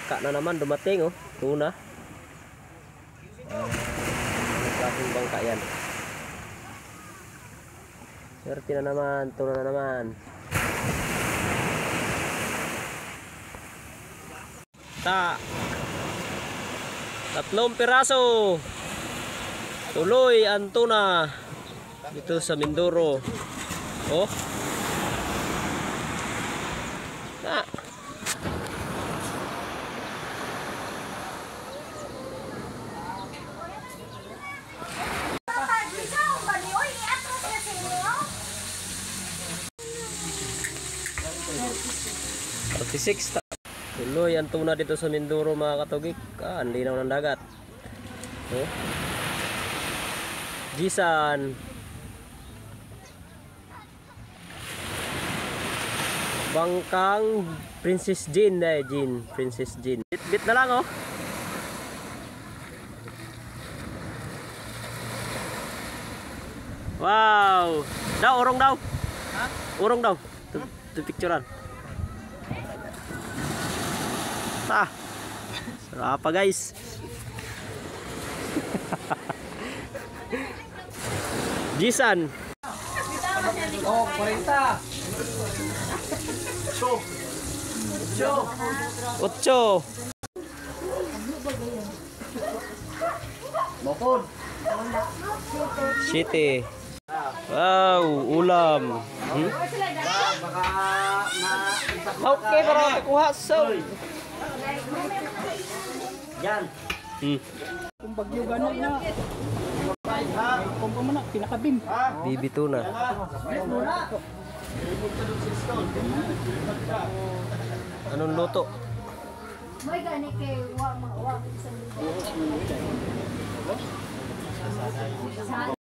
bangka na naman dumating oh. Tuna. Anong klaseng bangka yan? Swerte na naman. Tuna na naman. Tatlong piraso. Tuloy ang tuna dito sa Mindoro. Oh. Six. Tuloy ang tuna dito sa Mindoro mga katugik. Ang linaw ng dagat. Oh. Jisan. Bangkang Princess Jean Princess Jean. Bit na lang oh. Wow. Daw urong daw. Ha? Urong daw. Picturean. Sarap pa guys. Jisan. Oh, 40. 8. Bokod. City. Wow, ulam. Okay, para kuha so. Yan. Kung bagyo gano'n na. Kung kumana, pinakabim. Bibi tuna. Anong luto? May gani kay wa isang